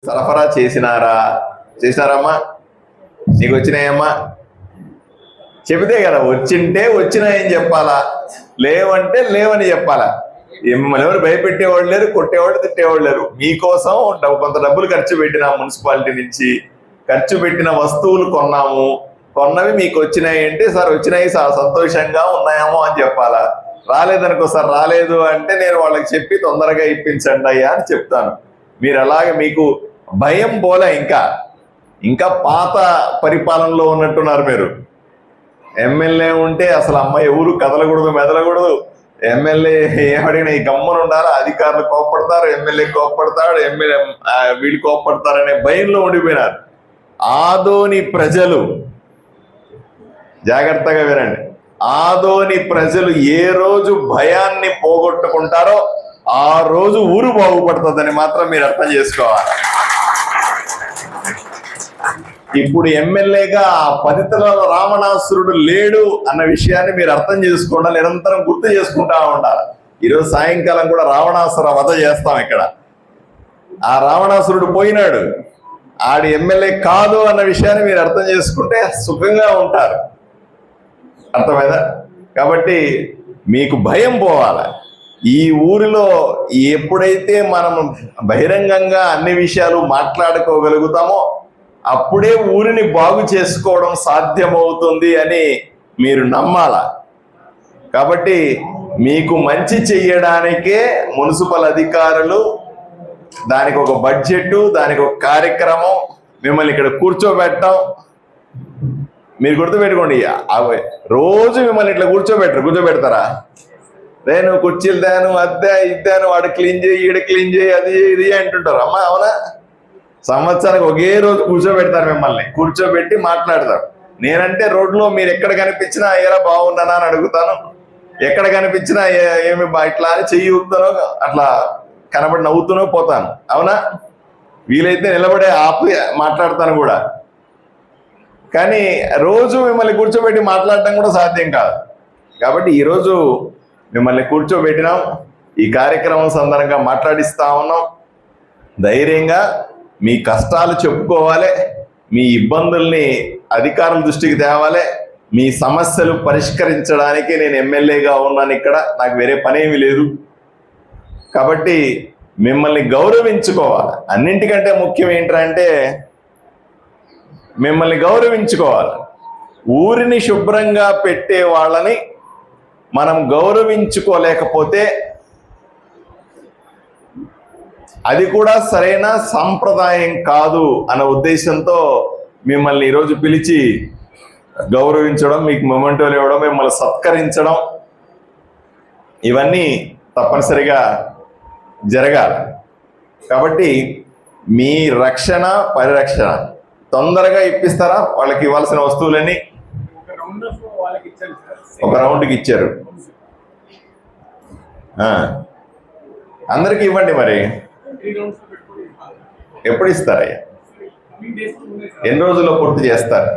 సరఫరా చేసినారమ్మా? నీకు వచ్చినాయమ్మా? చెబితే కదా వచ్చింటే వచ్చినాయని చెప్పాలా, లేవంటే లేవని చెప్పాలా. మిమ్మల్ని ఎవరు భయపెట్టేవాళ్ళు లేరు, కొట్టేవాళ్ళు తిట్టేవాళ్ళు లేరు. మీకోసం కొంత డబ్బులు ఖర్చు పెట్టినా, మున్సిపాలిటీ నుంచి ఖర్చు పెట్టిన వస్తువులు కొన్నవి మీకు వచ్చినాయి అంటే సార్ వచ్చినాయి సార్ సంతోషంగా ఉన్నాయేమో అని చెప్పాలా. రాలేదనుకో సార్ రాలేదు అంటే నేను వాళ్ళకి చెప్పి తొందరగా ఇప్పించండి అయ్యా అని చెప్తాను. మీరు అలాగే మీకు భయం పోలే, ఇంకా పాత పరిపాలనలో ఉన్నట్టున్నారు మీరు. ఎమ్మెల్యే ఉంటే అసలు అమ్మాయి ఎవరు కదలకూడదు, మెదలకూడదు. ఎమ్మెల్యే ఏమడిగినా ఈ గమ్మను ఉండాలా, అధికారులు కోప్పడతారు, ఎమ్మెల్యే కోప్పడతాడు, ఎమ్మెల్యే వీళ్ళు కోప్పడతారనే భయంలో ఉండిపోయినారు. ఆదోని ప్రజలు జాగ్రత్తగా వినండి, ఆదోని ప్రజలు ఏ రోజు భయాన్ని పోగొట్టుకుంటారో ఆ రోజు ఊరు బాగుపడుతుందని మాత్రం మీరు అర్థం చేసుకోవాలి. ఇప్పుడు ఎమ్మెల్యేగా ఆ పతితల రావణాసురుడు లేడు అన్న విషయాన్ని మీరు అర్థం చేసుకోండి, నిరంతరం గుర్తు చేసుకుంటా ఉండాలి. ఈరోజు సాయంకాలం కూడా రావణాసుర వధ చేస్తాం ఇక్కడ. ఆ రావణాసురుడు పోయినాడు, ఆడి ఎమ్మెల్యే కాదు అన్న విషయాన్ని మీరు అర్థం చేసుకుంటే సుఖంగా ఉంటారు. అర్థమైందా? కాబట్టి మీకు భయం పోవాలి. ఈ ఊరిలో ఎప్పుడైతే మనం బహిరంగంగా అన్ని విషయాలు మాట్లాడుకోగలుగుతామో అప్పుడే ఊరిని బాగు చేసుకోవడం సాధ్యమవుతుంది అని మీరు నమ్మాల. కాబట్టి మీకు మంచి చెయ్యడానికే మున్సిపల్ అధికారులు, దానికి ఒక బడ్జెట్, దానికి ఒక కార్యక్రమం, మిమ్మల్ని ఇక్కడ కూర్చోబెట్టడం. మీరు గుర్తుపెట్టుకోండి, రోజు మిమ్మల్ని ఇట్లా కూర్చోబెడతారా? నేను కుర్చీలు దాను, అద్దా ఇద్దాను, వాడు క్లీన్ చేయి, ఈడ క్లీన్ చేయి, అది ఇది అంటుంటారు. అమ్మా అవునా? సంవత్సరానికి ఒకే రోజు కూర్చోబెడతారు, మిమ్మల్ని కూర్చోబెట్టి మాట్లాడతారు. నేనంటే రోడ్లో మీరు ఎక్కడ కనిపించినా ఎలా బాగున్నానా అని అడుగుతాను, ఎక్కడ కనిపించినా ఏమి ఇట్లా అని చెయ్యి ఊపుతానో అట్లా కనబడి నవ్వుతూనో పోతాను. అవునా? వీలైతే నిలబడే ఆపి మాట్లాడతాను కూడా. కానీ రోజు మిమ్మల్ని కూర్చోబెట్టి మాట్లాడటం కూడా సాధ్యం కాదు. కాబట్టి ఈరోజు మిమ్మల్ని కూర్చోబెట్టినాం, ఈ కార్యక్రమం సందర్భంగా మాట్లాడిస్తా ఉన్నాం. ధైర్యంగా మీ కష్టాలు చెప్పుకోవాలి, మీ ఇబ్బందుల్ని అధికారుల దృష్టికి తేవాలి, మీ సమస్యలు పరిష్కరించడానికి నేను ఎమ్మెల్యేగా ఉన్నాను ఇక్కడ, నాకు వేరే పనేమీ లేదు. కాబట్టి మిమ్మల్ని గౌరవించుకోవాలి. అన్నింటికంటే ముఖ్యం ఏంటంటే మిమ్మల్ని గౌరవించుకోవాలి. ఊరిని శుభ్రంగా పెట్టే వాళ్ళని మనం గౌరవించుకోలేకపోతే అది కూడా సరైన సాంప్రదాయం కాదు అన్న ఉద్దేశంతో మిమ్మల్ని ఈరోజు పిలిచి గౌరవించడం, మీకు మొమెంటోలు ఇవ్వడం, మిమ్మల్ని సత్కరించడం, ఇవన్నీ తప్పనిసరిగా జరగాలి. కాబట్టి మీ రక్షణ పరిరక్షణ తొందరగా ఇప్పిస్తారా? వాళ్ళకి ఇవ్వాల్సిన వస్తువులన్నీ ఒక రౌండ్కి ఇచ్చారు. అందరికి ఇవ్వండి. మరి ఎప్పుడు ఇస్తారయ్యా? ఎన్ని రోజుల్లో పూర్తి చేస్తారు?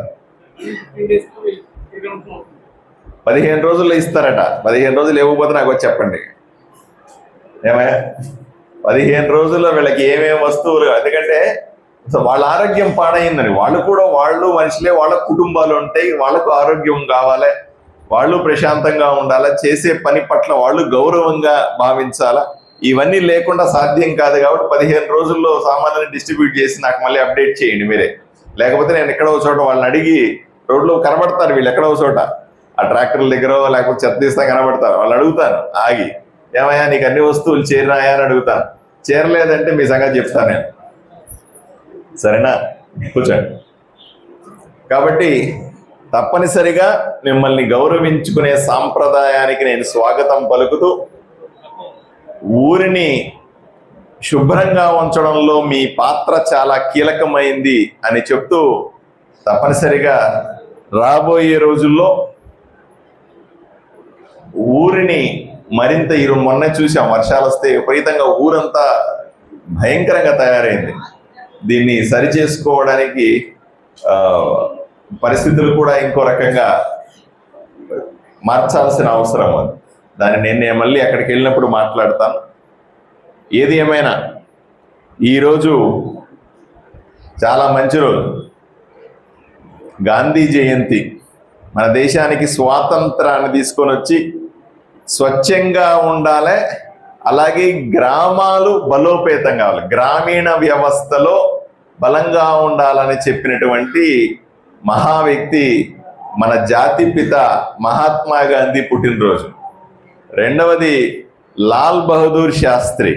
15 రోజుల్లో ఇస్తారట. 15 రోజులు ఇవ్వకపోతే నాకు వచ్చి చెప్పండి. ఏమయ్యా 15 రోజుల్లో వీళ్ళకి ఏమేమి వస్తువులు, ఎందుకంటే వాళ్ళ ఆరోగ్యం పాడైందని, వాళ్ళు మనుషులే, వాళ్ళ కుటుంబాలు ఉంటాయి, వాళ్ళకు ఆరోగ్యం కావాలి, వాళ్ళు ప్రశాంతంగా ఉండాలా, చేసే పని పట్ల వాళ్ళు గౌరవంగా భావించాలా. ఇవన్నీ లేకుండా సాధ్యం కాదు. కాబట్టి 15 రోజుల్లో సామాన్యుని డిస్ట్రిబ్యూట్ చేసి నాకు మళ్ళీ అప్డేట్ చేయండి మీరే. లేకపోతే నేను ఎక్కడో చోట వాళ్ళని అడిగి, రోడ్లో కనబడతారు వీళ్ళు ఎక్కడో చోట, ఆ ట్రాక్టర్ల దగ్గర లేకపోతే చెత్త తీస్తా కనబడతారు, వాళ్ళు అడుగుతాను ఆగి, ఏమయ్యా నీకు అన్ని వస్తువులు చేరినాయా అని అడుగుతాను. చేరలేదంటే మీ సంగతి చెప్తాను నేను. సరేనా? కూర్చోండి. కాబట్టి తప్పనిసరిగా మిమ్మల్ని గౌరవించుకునే సాంప్రదాయానికి నేను స్వాగతం పలుకుతూ, ఊరిని శుభ్రంగా ఉంచడంలో మీ పాత్ర చాలా కీలకమైంది అని చెప్తూ, తప్పనిసరిగా రాబోయే రోజుల్లో ఊరిని మరింత మొన్న చూసాం, వర్షాలు వస్తే విపరీతంగా ఊరంతా భయంకరంగా తయారైంది. దీన్ని సరిచేసుకోవడానికి పరిస్థితులు కూడా ఇంకో రకంగా మార్చాల్సిన అవసరం ఉంది. దాన్ని నేను మళ్ళీ అక్కడికి వెళ్ళినప్పుడు మాట్లాడతాను. ఏది ఏమైనా ఈరోజు చాలా మంచి రోజు గాంధీ జయంతి. మన దేశానికి స్వాతంత్రాన్ని తీసుకొని వచ్చి స్వచ్ఛంగా ఉండాలి, అలాగే గ్రామాలు బలోపేతం కావాలి, గ్రామీణ వ్యవస్థలో బలంగా ఉండాలని చెప్పినటువంటి మహా వ్యక్తి మన జాతిపిత మహాత్మా గాంధీ పుట్టినరోజు. రెండవది లాల్ బహదూర్ శాస్త్రి,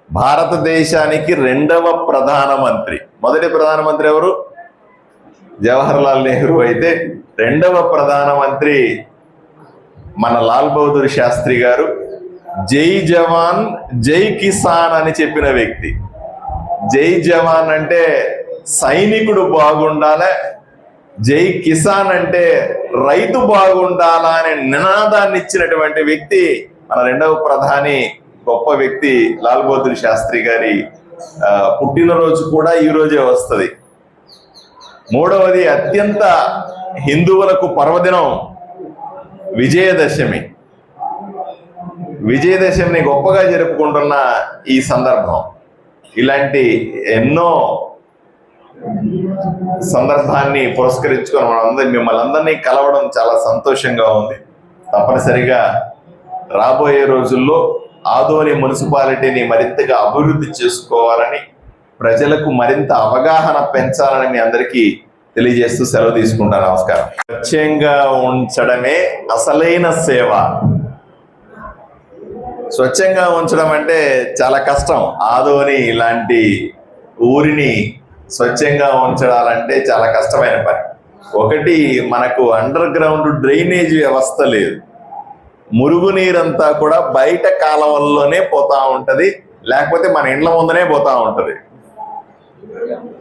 భారతదేశానికి రెండవ ప్రధానమంత్రి. మొదటి ప్రధానమంత్రి ఎవరు? జవహర్ లాల్ నెహ్రూ. అయితే రెండవ ప్రధానమంత్రి మన లాల్ బహదూర్ శాస్త్రి గారు. జై జవాన్ జై కిసాన్ అని చెప్పిన వ్యక్తి. జై జవాన్ అంటే సైనికుడు బాగుండాలి, జై కిసాన్ అంటే రైతు బాగుండాలా అనే నినాదాన్ని ఇచ్చినటువంటి వ్యక్తి మన రెండవ ప్రధాని, గొప్ప వ్యక్తి లాల్ బహదూర్ శాస్త్రి గారి పుట్టినరోజు కూడా ఈ రోజే వస్తుంది. మూడవది అత్యంత హిందువులకు పర్వదినం విజయదశమి. విజయదశమిని గొప్పగా జరుపుకుంటున్న ఈ సందర్భం, ఇలాంటి ఎన్నో సందర్భాన్ని పురస్కరించుకొని మిమ్మల్ని అందరినీ కలవడం చాలా సంతోషంగా ఉంది. తప్పనిసరిగా రాబోయే రోజుల్లో ఆదోని మున్సిపాలిటీని మరింతగా అభివృద్ధి చేసుకోవాలని, ప్రజలకు మరింత అవగాహన పెంచాలని మీ అందరికీ తెలియజేస్తూ సెలవు తీసుకుంటాను. నమస్కారం. స్వచ్ఛంగా ఉంచడమే అసలైన సేవ. స్వచ్ఛంగా ఉంచడం అంటే చాలా కష్టం. ఆదోని ఇలాంటి ఊరిని స్వచ్ఛంగా ఉంచడాలంటే చాలా కష్టమైన పని. ఒకటి, మనకు అండర్ గ్రౌండ్ డ్రైనేజ్ వ్యవస్థ లేదు. మురుగునీరంతా కూడా బయట కాలువల్లోనే పోతా ఉంటది, లేకపోతే మన ఇండ్ల ముందనే పోతా ఉంటది.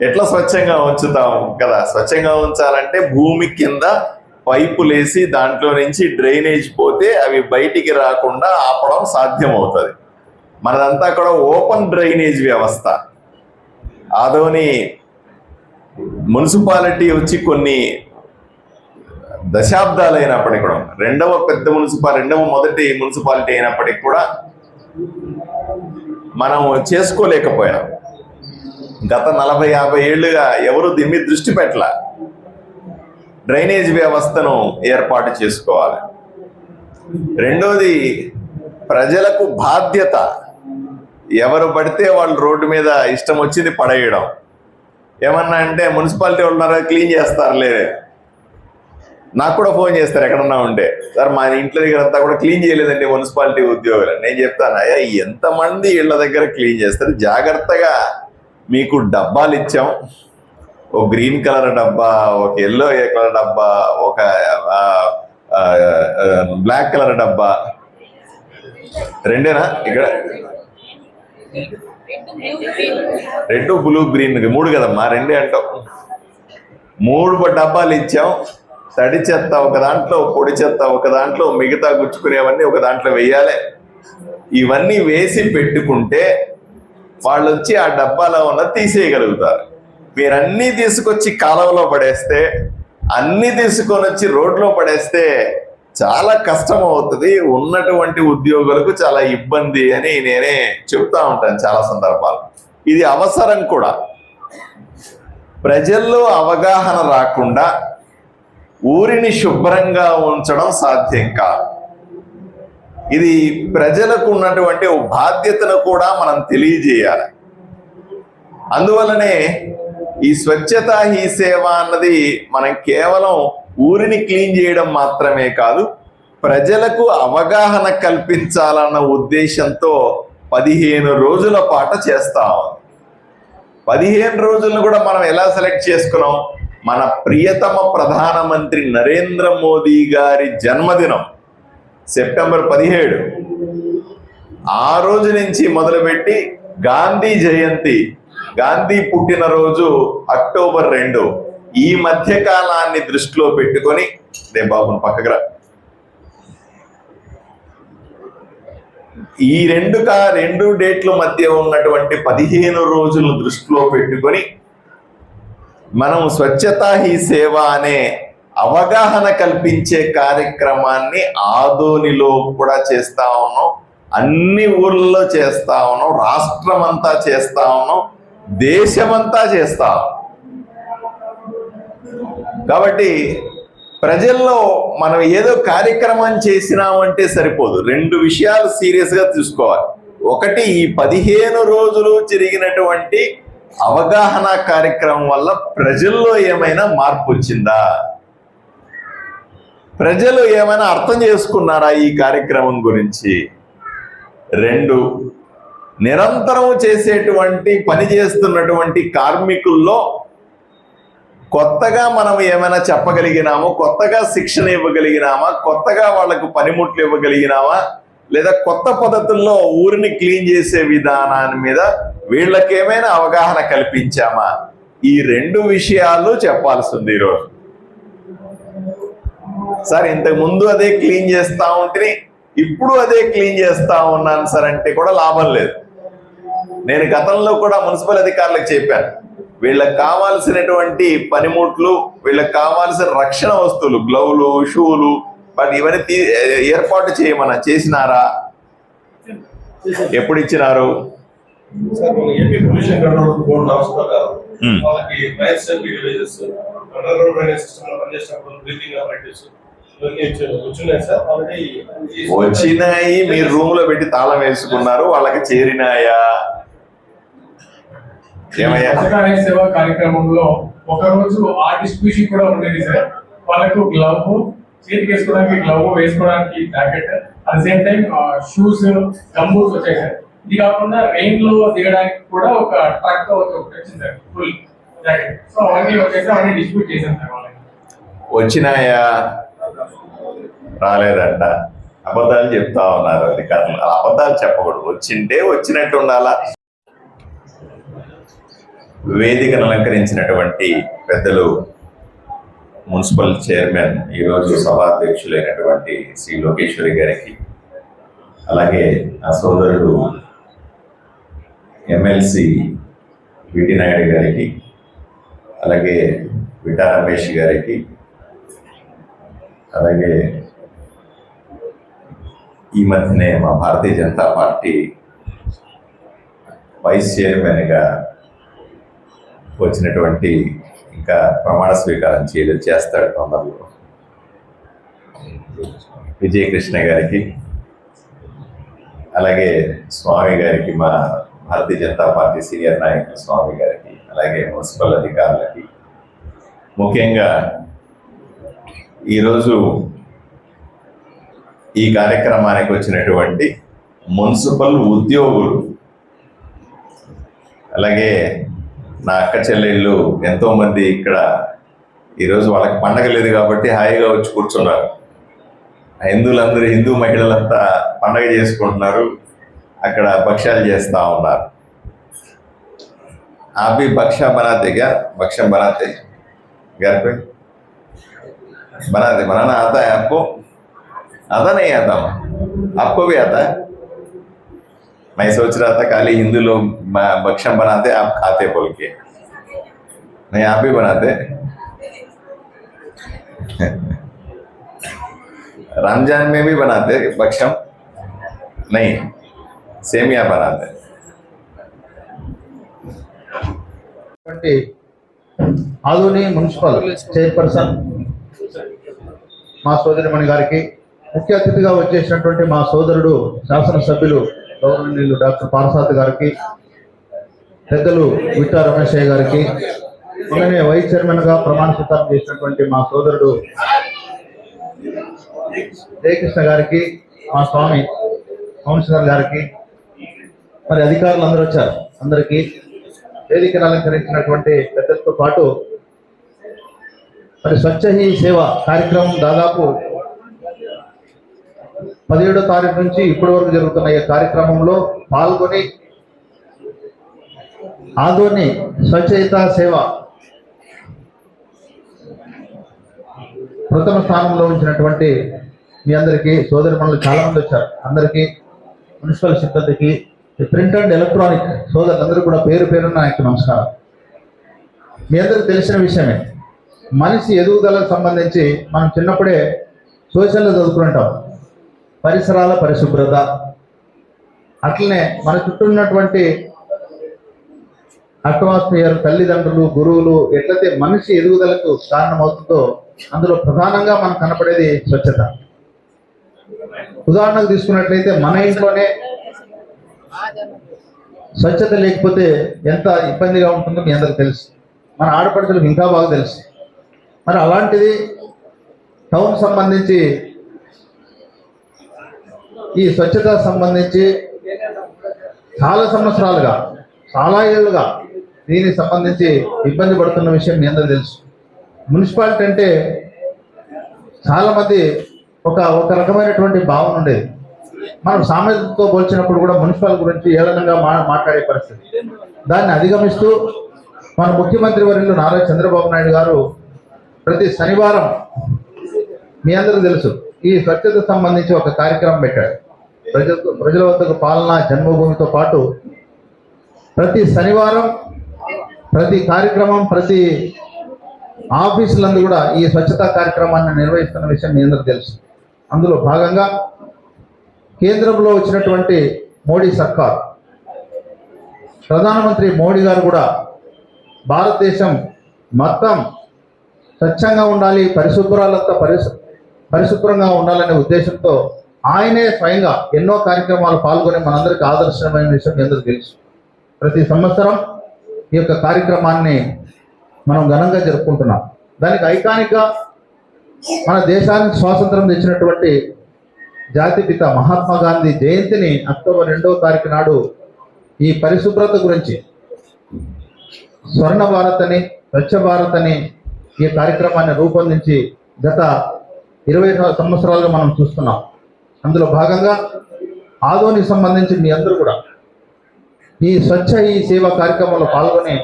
ఎట్లా స్వచ్ఛంగా ఉంచుతాం కదా? స్వచ్ఛంగా ఉంచాలంటే భూమి కింద పైపులేసి దాంట్లో నుంచి డ్రైనేజ్ పోతే అవి బయటికి రాకుండా ఆపడం సాధ్యం అవుతుంది. మనదంతా కూడా ఓపెన్ డ్రైనేజ్ వ్యవస్థ. ఆదోని మున్సిపాలిటీ వచ్చి కొన్ని దశాబ్దాలు అయినప్పటికీ కూడా, రెండవ మొదటి మున్సిపాలిటీ అయినప్పటికీ కూడా మనం చేసుకోలేకపోయాం. గత 40-50 ఏళ్లుగా ఎవరు దీని మీద దృష్టి పెట్టాల. డ్రైనేజ్ వ్యవస్థను ఏర్పాటు చేసుకోవాలి. రెండోది, ప్రజలకు బాధ్యత. ఎవరు పడితే వాళ్ళు రోడ్డు మీద ఇష్టం వచ్చింది పడేయడం. ఏమన్నా అంటే మున్సిపాలిటీ వాళ్ళు ఉన్నారా, క్లీన్ చేస్తారులే. నాకు కూడా ఫోన్ చేస్తారు ఎక్కడన్నా ఉంటే, సార్ మా ఇంట్లో దగ్గర అంతా కూడా క్లీన్ చేయలేదండి మున్సిపాలిటీ ఉద్యోగులు. నేను చెప్తాను, అయ్యా ఎంతమంది ఇళ్ల దగ్గర క్లీన్ చేస్తారు, జాగ్రత్తగా మీకు డబ్బాలు ఇచ్చాం. ఒక గ్రీన్ కలర్ డబ్బా, ఒక ఎల్లో కలర్ డబ్బా, ఒక బ్లాక్ కలర్ డబ్బా. రెండేనా ఇక్కడ? రెడ్, బ్లూ, గ్రీన్, 3 కదమ్మా, రెండే అంటాం. 3 డబ్బాలు ఇచ్చాం. తడి చెత్త ఒక దాంట్లో, పొడి చెత్త ఒక దాంట్లో, మిగతా గుచ్చుకునేవన్నీ ఒక దాంట్లో వేయాలి. ఇవన్నీ వేసి పెట్టుకుంటే వాళ్ళు వచ్చి ఆ డబ్బాలో ఉన్న తీసేయగలుగుతారు. మీరన్నీ తీసుకొచ్చి కాలువలో పడేస్తే, అన్ని తీసుకొని వచ్చి రోడ్లో పడేస్తే చాలా కష్టం అవుతుంది. ఉన్నటువంటి ఉద్యోగులకు చాలా ఇబ్బంది అని నేనే చెప్తా ఉంటాను చాలా సందర్భాలు. ఇది అవసరం కూడా. ప్రజల్లో అవగాహన రాకుండా ఊరిని శుభ్రంగా ఉంచడం సాధ్యం కాదు. ఇది ప్రజలకు ఉన్నటువంటి బాధ్యతను కూడా మనం తెలియజేయాలి. అందువల్లనే ఈ స్వచ్ఛత హీ సేవ అన్నది మనం కేవలం ఊరిని క్లీన్ చేయడం మాత్రమే కాదు, ప్రజలకు అవగాహన కల్పించాలన్న ఉద్దేశంతో 15 రోజుల పాటు చేస్తాం. 15 రోజులను కూడా మనం ఎలా సెలెక్ట్ చేసుకున్నాం? మన ప్రియతమ ప్రధానమంత్రి నరేంద్ర మోదీ గారి జన్మదినం సెప్టెంబర్ 17. ఆ రోజు నుంచి మొదలుపెట్టి గాంధీ జయంతి, గాంధీ పుట్టినరోజు అక్టోబర్ 2, ఈ మధ్య కాలాన్ని దృష్టిలో పెట్టుకొని, బాబును పక్కగా, ఈ రెండు డేట్ల మధ్య ఉన్నటువంటి 15 రోజులను దృష్టిలో పెట్టుకొని మనం స్వచ్ఛతా హీ సేవ అనే అవగాహన కల్పించే కార్యక్రమాన్ని ఆదోనిలో కూడా చేస్తా ఉన్నాం, అన్ని ఊర్లలో చేస్తా ఉన్నాం, రాష్ట్రం అంతా చేస్తా ఉన్నాం, దేశమంతా చేస్తా ఉన్నాం. కాబట్టి ప్రజల్లో మనం ఏదో కార్యక్రమం చేసినామంటే సరిపోదు, రెండు విషయాలు సీరియస్గా తీసుకోవాలి. ఒకటి, ఈ 15 రోజులు జరిగినటువంటి అవగాహన కార్యక్రమం వల్ల ప్రజల్లో ఏమైనా మార్పు వచ్చిందా, ప్రజలు ఏమైనా అర్థం చేసుకున్నారా ఈ కార్యక్రమం గురించి. రెండు, నిరంతరం చేసేటువంటి పని చేస్తున్నటువంటి కార్మికుల్లో కొత్తగా మనం ఏమైనా చెప్పగలిగినామో, కొత్తగా శిక్షణ ఇవ్వగలిగినామా, కొత్తగా వాళ్ళకు పనిముట్లు ఇవ్వగలిగినామా, లేదా కొత్త పద్ధతుల్లో ఊరిని క్లీన్ చేసే విధానాన్ని మీద వీళ్ళకేమైనా అవగాహన కల్పించామా, ఈ రెండు విషయాలు చెప్పాల్సి ఉంది ఈరోజు. సార్ ఇంతకు ముందు అదే క్లీన్ చేస్తా ఉంటే ఇప్పుడు అదే క్లీన్ చేస్తా ఉన్నాను సార్ అంటే కూడా లాభం లేదు. నేను గతంలో కూడా మున్సిపల్ అధికారులకు చెప్పాను, వీళ్ళకి కావాల్సినటువంటి పనిముట్లు, వీళ్ళకి కావాల్సిన రక్షణ వస్తువులు, గ్లౌలు, షూలు, బట్ ఇవన్నీ ఏర్పాటు చేయమన్నా, చేసినారా? ఎప్పుడు ఇచ్చినారు? వచ్చినాయి, మీరు రూమ్ లో పెట్టి తాళం వేసుకున్నారు, వాళ్ళకి చేరినాయా? ఏమయ్యా? సేవా కార్యక్రమంలో ఒక రోజు ఆ డిస్ట్రిబ్యూషన్ కూడా ఉండేది సార్. వాళ్ళకు గ్లవ్, చేతికి వేసుకోవడానికి గ్లవ్, వేసుకోవడానికి jacket, at same time shoes, gumboots వచ్చాయి సార్. ఇది కాకుండా రెయిన్ లో దిగడానికి కూడా ఒక ట్రక్ వచ్చింది సార్, ఫుల్ జాకెట్. సో అవన్నీ వచ్చేసి అవన్నీ డిస్ట్రిబ్యూట్ చేశాను సార్ వాళ్ళకి. వచ్చినాయా? రాలేదంట. అబద్ధాలు చెప్తా ఉన్నారు అధికారులు. అబద్ధాలు చెప్పకూడదు, వచ్చింటే వచ్చినట్టు ఉండాలా. వేదికను అలంకరించినటువంటి పెద్దలు, మున్సిపల్ చైర్మన్, ఈరోజు సభాధ్యక్షులైనటువంటి శ్రీ లోకేశ్వరి గారికి, అలాగే ఆ సోదరుడు ఎమ్మెల్సీ విటి నాయుడు గారికి, అలాగే విటా రమేష్ గారికి, అలాగే ఈ మధ్యనే మా భారతీయ జనతా పార్టీ వైస్ చైర్మన్గా వచ్చినటువంటి, ఇంకా ప్రమాణ స్వీకారం చేస్తాడు తొందరలో, విజయకృష్ణ గారికి, అలాగే స్వామి గారికి, మా భారతీయ జనతా పార్టీ సీనియర్ నాయకులు స్వామి గారికి, అలాగే మున్సిపల్ అధికారులకి, ముఖ్యంగా ఈరోజు ఈ కార్యక్రమానికి వచ్చినటువంటి మున్సిపల్ ఉద్యోగులు, అలాగే నా అక్క చెల్లెళ్ళు ఎంతోమంది ఇక్కడ ఈరోజు వాళ్ళకి పండగ లేదు కాబట్టి హాయిగా వచ్చి కూర్చున్నారు. హిందువులందరూ, హిందూ మహిళలంతా పండగ చేసుకుంటున్నారు, అక్కడ భక్ష్యాలు చేస్తూ ఉన్నారు. आप भी बख्शा बनाते क्या? बख्शा बनाते घर पे? बनाते, बनाना आता है आपको? आता नहीं आता? आपको भी आता है? मैं सोच रहा था खाली हिंदू लोग बख्शा बनाते, आप खाते बोल के। नहीं, आप भी बनाते? रमजान में भी बनाते बख्शम? नहीं, सेमिया बनाते। ఆదోని మున్సిపల్ చైర్పర్సన్ మా సోదరిమణి గారికి, ముఖ్య అతిథిగా వచ్చేసినటువంటి మా సోదరుడు శాసనసభ్యులు గౌరవనీయులు డాక్టర్ పారసాత్ గారికి, పెద్దలు విట్టా రమేశయ్య గారికి, మొన్ననే వైస్ చైర్మన్గా ప్రమాణ స్వీకారం చేసినటువంటి మా సోదరుడు జయకృష్ణ గారికి, మా స్వామి కౌన్సిలర్ గారికి, మరి అధికారులు అందరూ వచ్చారు, అందరికీ, వేదికను అలంకరించినటువంటి పెద్దలతో పాటు మరి స్వచ్ఛ హీ సేవ కార్యక్రమం దాదాపు 17వ తారీఖు నుంచి ఇప్పటి వరకు జరుగుతున్న ఈ కార్యక్రమంలో పాల్గొని ఆదోని స్వచ్ఛత సేవ ప్రథమ స్థానంలో ఉంచినటువంటి మీ అందరికీ, సోదరిమణులు చాలా మంది వచ్చారు, అందరికీ, మున్సిపల్ సిబ్బందికి, ప్రింట్ అండ్ ఎలక్ట్రానిక్ సోదరులందరూ కూడా పేరు పేరున్న నాకు నమస్కారం. మీ అందరికీ తెలిసిన విషయమే, మనిషి ఎదుగుదలకు సంబంధించి మనం చిన్నప్పుడే సోషల్లో చదువుకుంటాం, పరిసరాల పరిశుభ్రత, అట్లనే మన చుట్టూ ఉన్నటువంటి అట్మాస్ఫియర్, తల్లిదండ్రులు, గురువులు ఎట్లయితే మనిషి ఎదుగుదలకు కారణమవుతుందో అందులో ప్రధానంగా మనకు కనపడేది స్వచ్ఛత. ఉదాహరణకు తీసుకున్నట్లయితే మన ఇంట్లోనే స్వచ్ఛత లేకపోతే ఎంత ఇబ్బందిగా ఉంటుందో మీ అందరికి తెలుసు, మన ఆడపడుచులకు ఇంకా బాగా తెలుసు. మరి అలాంటిది టౌన్ సంబంధించి ఈ స్వచ్ఛత సంబంధించి చాలా సంవత్సరాలుగా, చాలా ఏళ్ళుగా దీనికి సంబంధించి ఇబ్బంది పడుతున్న విషయం మీ అందరికీ తెలుసు. మున్సిపాలిటీ అంటే చాలా మంది ఒక రకమైనటువంటి భావన ఉండేది. మనం సామెతతో పోల్చినప్పుడు కూడా మున్సిపల్ గురించి ఏళనంగా మాట్లాడే పరిస్థితి. దాన్ని అధిగమిస్తూ మన ముఖ్యమంత్రి వర్యులు నారా చంద్రబాబు నాయుడు గారు ప్రతి శనివారం మీ అందరికీ తెలుసు ఈ స్వచ్ఛత సంబంధించి ఒక కార్యక్రమం పెట్టాడు. ప్రజల వద్దకు పాలన జన్మభూమితో పాటు ప్రతి శనివారం ప్రతి కార్యక్రమం, ప్రతి ఆఫీసులందు కూడా ఈ స్వచ్ఛతా కార్యక్రమాన్ని నిర్వహిస్తున్న విషయం మీ అందరికీ తెలుసు. అందులో భాగంగా కేంద్రంలో వచ్చినటువంటి మోడీ సర్కార్, ప్రధానమంత్రి మోడీ గారు కూడా భారతదేశం మొత్తం స్వచ్ఛంగా ఉండాలి, పరిశుభ్రంగా ఉండాలనే ఉద్దేశంతో ఆయనే స్వయంగా ఎన్నో కార్యక్రమాలు పాల్గొని మనందరికీ ఆదర్శమైన విషయం మీ అందరికీ తెలుసు. ప్రతి సంవత్సరం ఈ యొక్క కార్యక్రమాన్ని మనం ఘనంగా జరుపుకుంటున్నాం. దానికి ఐకానిక్గా మన దేశానికి స్వాతంత్రం తెచ్చినటువంటి జాతిపిత మహాత్మా గాంధీ జయంతిని అక్టోబర్ 2వ తారీఖు నాడు ఈ పరిశుభ్రత గురించి స్వర్ణ భారత్ అని, స్వచ్ఛ భారత్ అని ఈ కార్యక్రమాన్ని రూపొందించి గత 20 సంవత్సరాలుగా మనం చూస్తున్నాం. అందులో భాగంగా ఆదోనికి సంబంధించి మీ అందరూ కూడా ఈ స్వచ్ఛ ఈ సేవా కార్యక్రమంలో పాల్గొని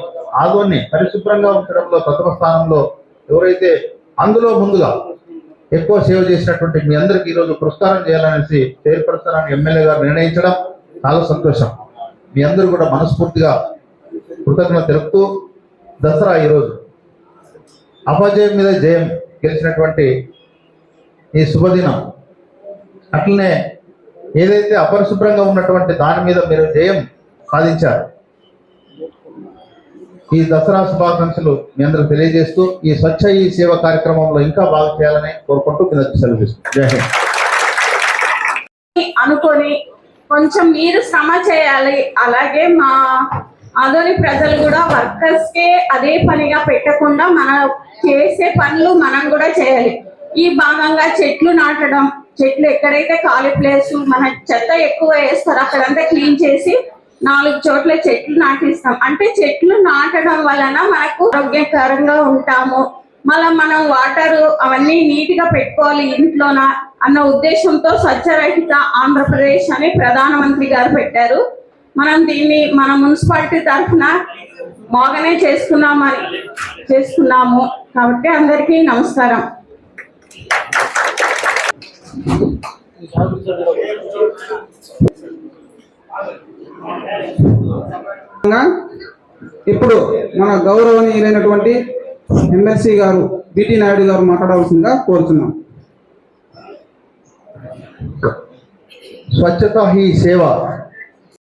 ఆదోని పరిశుభ్రంగా ఉంచడంలో ప్రథమ స్థానంలో ఎవరైతే అందులో ముందుగా ఎక్కువ సేవ చేసినటువంటి మీ అందరికీ ఈరోజు పురస్కారం చేయాలనేసి చైర్పర్సన్ అని ఎమ్మెల్యే గారు నిర్ణయించడం చాలా సంతోషం. మీ అందరూ కూడా మనస్ఫూర్తిగా కృతజ్ఞత తెలుపుతూ, దసరా ఈరోజు అపజయం మీద జయం గెలిచినటువంటి ఈ శుభదినం, అట్లనే ఏదైతే అపరిశుభ్రంగా ఉన్నటువంటి దాని మీద మీరు జయం సాధించారు. ఈ దసరా శుభాకాంక్షలు మీ అందరికి తెలియజేస్తూ ఈ స్వచ్ఛ ఈ సేవ కార్యక్రమంలో ఇంకా బాగా చేయాలని కోరుకుంటూ కిందకి సెలవు తీసుకుంటాం. జై హింద్. అనుకొని కొంచెం మీరు శ్రమ చేయాలి. అలాగే మా ఆదోని ప్రజలు కూడా వర్కర్స్ కే అదే పనిగా పెట్టకుండా మనం చేసే పనులు మనం కూడా చేయాలి. ఈ భాగంగా చెట్లు నాటడం, చెట్లు ఎక్కడైతే ఖాళీ ప్లేస్ మన చెత్త ఎక్కువ వేస్తారో అక్కడంతా క్లీన్ చేసి 4 చోట్ల చెట్లు నాటిస్తాం. అంటే చెట్లు నాటడం వలన మనకు ఆరోగ్యకరంగా ఉంటాము. మళ్ళీ మనం వాటర్ అవన్నీ నీట్ గా పెట్టుకోవాలి ఇంట్లోన అన్న ఉద్దేశంతో స్వచ్ఛరహిత ఆంధ్రప్రదేశ్ అని ప్రధానమంత్రి గారు పెట్టారు. మనం దీన్ని మన మున్సిపాలిటీ తరఫున బాగానే చేసుకున్నాము. కాబట్టి అందరికీ నమస్కారం. ఇప్పుడు మన గౌరవనీయులైనటువంటి ఎమ్మెల్సీ గారు బిటి నాయుడు గారు మాట్లాడవలసిందిగా కోరుతున్నాం. స్వచ్ఛత హీ సేవ